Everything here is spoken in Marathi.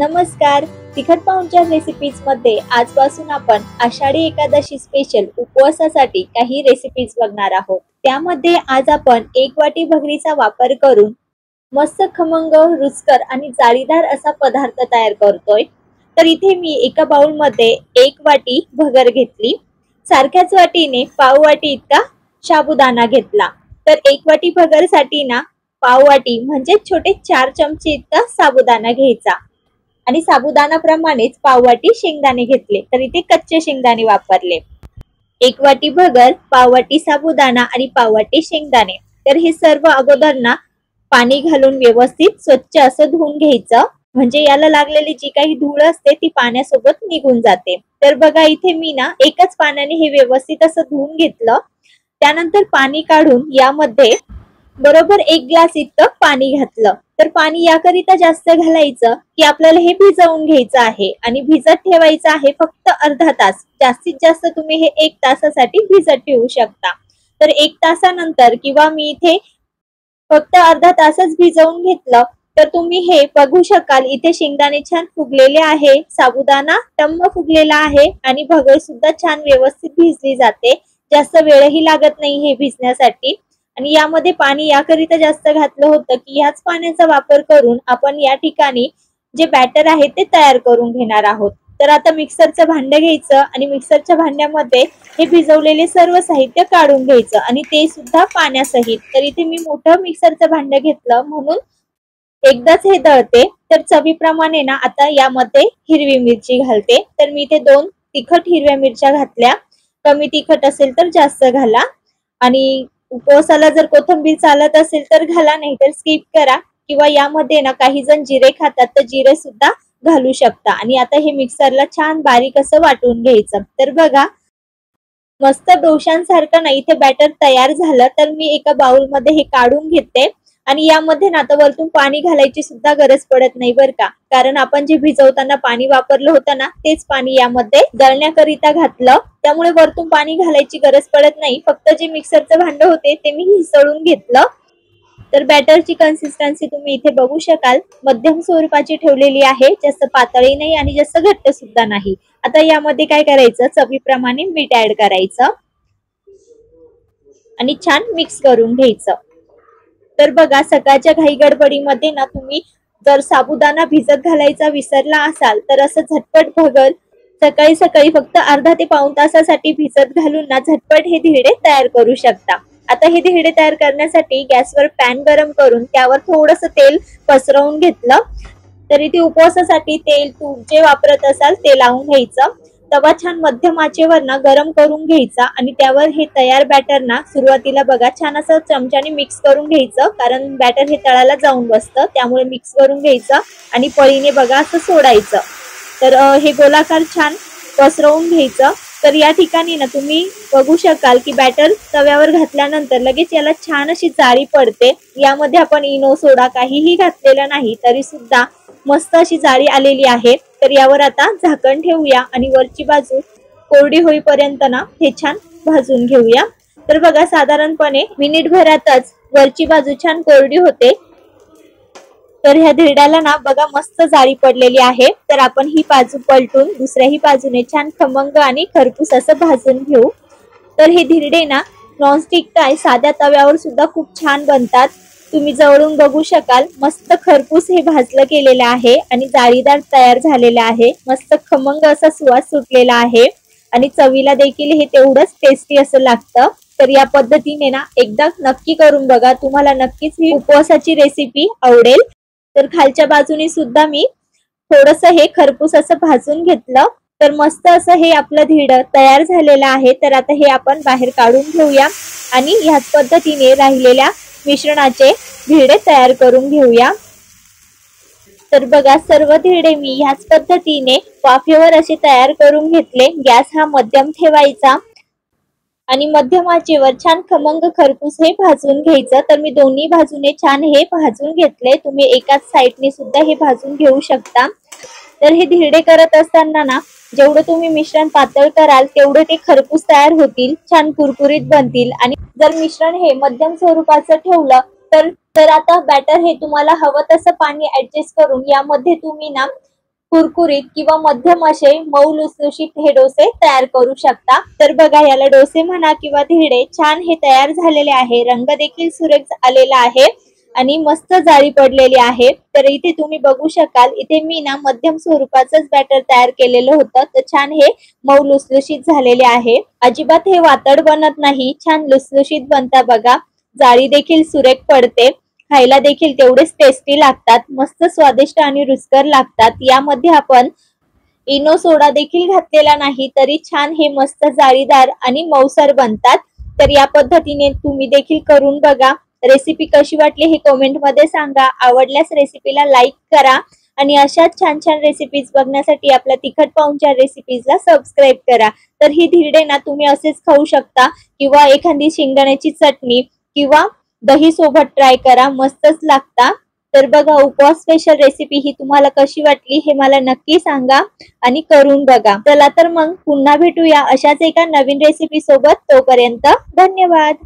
नमस्कार. तिखट पाहुणचार रेसिपीज मध्ये आजपासून आपण आषाढी एकादशी स्पेशल उपवासासाठी काही रेसिपीज बघणार आहोत. त्यामध्ये आज आपण 1 वाटी भगरीचा वापर करून मस्त खमंग, रुचकर आणि जाळीदार असा पदार्थ तयार करतोय. तर इथे मी एका बाउल मध्ये 1 वाटी भगर घेतली. सारख्याच वाटीने पाव वाटी इतका साबुदाणा घेतला. तर 1 वाटी भगरसाठी ना पाव वाटी म्हणजे छोटे 4 चमचे इतका साबुदाणा घ्यायचा आणि साबुदाणाप्रमाणेच पाव वाटी शेंगदाणे घेतले. तर इथे कच्चे शेंगदाणे वापरले. 1 वाटी भगर, पाव वाटी साबुदाणा आणि पाव वाटी शेंगदाणे. तर हे सर्व अगोदर ना पाणी घालून व्यवस्थित स्वच्छ असं धुवून घ्यायचं, म्हणजे याला लागलेली जी काही धूळ असते ती पाण्यासोबत निघून जाते. तर बघा इथे मी ना एकच पाण्याने हे व्यवस्थित असं धुवून घेतलं. त्यानंतर पाणी काढून यामध्ये बरोबर 1 ग्लास इतकं पाणी घातलं. तर पाणी याकरिता जास्त घालायचं की आपल्याला हे भिजवून घ्यायचं आहे आणि भिजत ठेवायचं आहे फक्त अर्धा तास. जास्तीत जास्त तुम्ही हे 1 तासासाठी भिजत ठेवू शकता. तर 1 तासानंतर किंवा मी इथे फक्त अर्धा तासच भिजवून घेतलं. तर तुम्ही हे बघू शकाल, इथे शेंगदाणे छान फुगलेले आहे, साबुदाणा टम्म फुगलेला आहे आणि भगर सुद्धा छान व्यवस्थित भिजली जाते. जास्त वेळही लागत नाही हे भिजण्यासाठी. आणि यामध्ये पाणी याकरिता जास्त घातलं होतं की ह्याच पाण्याचा वापर करून आपण या ठिकाणी जे बॅटर आहे ते तयार करून घेणार आहोत. तर आता मिक्सरचं भांडं घ्यायचं आणि मिक्सरच्या भांड्यामध्ये हे भिजवलेले सर्व साहित्य काढून घ्यायचं आणि ते सुद्धा पाण्यासहित. तर इथे मी मोठं मिक्सरचं भांडं घेतलं म्हणून एकदाच हे दळते. तर चवीप्रमाणे ना आता यामध्ये हिरवी मिरची घालते. तर मी इथे 2 तिखट हिरव्या मिरच्या घातल्या. कमी तिखट असेल तर जास्त घाला आणि उपवासाला जर कोथिंबीर चालत असेल तर घाला, नाही तर स्किप करा. किंवा यामध्ये ना काही जण जिरे खातात तर जिरे सुद्धा घालू शकता. आणि आता हे मिक्सरला छान बारीक असं वाटून घ्यायचं. तर बघा मस्त डोशांसारखं ना इथे बॅटर तयार झालं. तर मी एका बाउल मध्ये हे काढून घेते आणि यामध्ये ना आता वरतून पाणी घालायची सुद्धा गरज पडत नाही बरं का, कारण आपण जे भिजवताना पाणी वापरलं होतं ना तेच पाणी यामध्ये दळण्याकरिता घातलं. त्यामुळे वरतून पाणी घालायची गरज पडत नाही. फक्त जे मिक्सरचं भांडं होते ते मी हिसळून घेतलं. तर बॅटरची कन्सिस्टन्सी तुम्ही इथे बघू शकाल, मध्यम स्वरूपाची ठेवलेली आहे. जास्त पातळी नाही आणि जास्त घट्ट सुद्धा नाही. आता यामध्ये काय करायचं, चवीप्रमाणे मीठ ऍड करायचं आणि छान मिक्स करून घ्यायचं. तर बघा सकाळच्या घाई गडबडीमध्ये ना तुम्ही जर साबुदाणा भिजत घालायचा विसरला असाल तर असं झटपट भगर सकाळी सकाळी फक्त अर्धा ते पाऊण तासासाठी भिजत घालून ना झटपट हे धिरडे तयार करू शकता. आता हे धिरडे तयार करण्यासाठी गॅसवर पॅन गरम करून त्यावर थोडंसं तेल पसरवून घेतलं. तर इथे उपवासासाठी तेल तूप जे वापरत असाल ते लावून घ्यायचं. तवा छान मध्यम आचेवर ना गरम करून घ्यायचा आणि त्यावर हे तयार बॅटर ना सुरुवातीला बघा छान असं चमच्याने मिक्स करून घ्यायचं, कारण बॅटर हे तळाला जाऊन बसतं. त्यामुळे मिक्स करून घ्यायचं आणि पळीने बघा असं सोडायचं. तर हे गोलाकार छान पसरवून घ्यायचं. तर या ठिकाणी ना तुम्ही बघू शकाल की बॅटर तव्यावर घातल्यानंतर लगेच याला छान अशी जाळी पडते. यामध्ये आपण इनो सोडा काहीही घातलेला नाही तरी सुद्धा मस्त अशी जाळी आलेली आहे. तर यावर आता झाकण ठेवूया आणि वरची बाजू कोरडी होईपर्यंत ना हे छान भाजून घेऊया. तर बघा साधारणपणे मिनिटभरातच वरची बाजू छान कोरडी होते. तर ह्या धिरड्याला ना बघा मस्त जाळी पडलेली आहे. तर आपण ही बाजू पलटून दुसऱ्याही बाजूने छान खमंग आणि खरपूस असं भाजून घेऊ. तर हे धिरडे ना नॉनस्टिक काय साध्या तव्यावर सुद्धा खूप छान बनतात. तुम्ही जवळून बघू शकाल, मस्त खरपूस हे भाजलं गेलेलं आहे आणि जाळीदार तयार झालेलं आहे. मस्त खमंग असा सुवास सुटलेला आहे आणि चवीला देखील हे तेवढंच टेस्टी असं लागतं. तर या पद्धतीने ना एकदा नक्की करून बघा, तुम्हाला नक्कीच ही उपवासाची रेसिपी आवडेल. तर खालच्या बाजूने सुद्धा मी थोडंसं हे खरपूस असं भाजून घेतलं. तर मस्त असं हे आपलं धिरडं तयार झालेलं आहे. तर आता हे आपण बाहेर काढून घेऊया आणि ह्याच पद्धतीने राहिलेल्या मिश्रणाचे धिरडे तयार करून घेऊया. तर बघा सर्व धिरडे मी ह्याच पद्धतीने वाफेवर असे तयार करून घेतले. गॅस हा मध्यम ठेवायचा आणि मध्यम आचेवर छान खमंग खरपूस हे भाजून घ्यायचं. तर मी दोन्ही बाजूने छान हे भाजून घेतले. तुम्ही एकाच साईडने सुद्धा हे भाजून घेऊ शकता. तर हे धिरडे करत असताना ना जेवढं तुम्ही मिश्रण पातळ कराल तेवढं ते खरपूस तयार होतील, छान कुरकुरीत बनतील. आणि जर मिश्रण हे मध्यम स्वरूपाचं ठेवलं तर आता बॅटर हे तुम्हाला हवं तसं पाणी ऍडजस्ट करून यामध्ये तुम्ही ना कुरकुरीत किंवा मध्यम असे मऊ लुसलुशीत हे डोसे तयार करू शकता। तर बघा, याला डोसे म्हणा किंवा धिरडे छान हे तयार झालेले आहे। रंग देखील सुरेख आलेला आहे आणि मस्त जाळी पडलेली आहे। तर इथे तुम्ही बघू शकाल, इथे मी ना मध्यम स्वरूपाचंच बॅटर तयार केलेलं होतं, तर छान हे मऊ लुसलुशीत झालेले आहे। अजिबात हे वातड बनत नाही, छान लुसलुशीत बनता बघा। जाळी देखील सुरेख पडते, खायला देखील तेवढेच टेस्टी लागतात, मस्त स्वादिष्ट आणि रुचकर लागतात। यामध्ये आपण इनो सोडा देखील घातलेला नाही, तरी छान हे मस्त जाळीदार आणि मऊसर बनतात। तर या पद्धतीने तुम्ही देखील करून बघा। रेसिपी कशी वाटली हे कमेंट मध्ये सांगा। आवडल्यास रेसिपीला लाईक करा आणि अशाच छान छान रेसिपीज बघण्यासाठी आपल्या तिखट पाहुणचार रेसिपीजला सबस्क्राईब करा। तर ही धिरडे ना तुम्ही असेच खाऊ शकता किंवा एखादी शेंगदाण्याची चटणी किंवा दही सोबत ट्राय करा, मस्तच लागता। तर बघा, उपवास स्पेशल रेसिपी ही तुम्हाला कशी वाटली हे मला नक्की सांगा आणि करून बघा। चला तर मग पुन्हा भेटूया अशाच एका नवीन रेसिपी सोबत। तोपर्यंत धन्यवाद।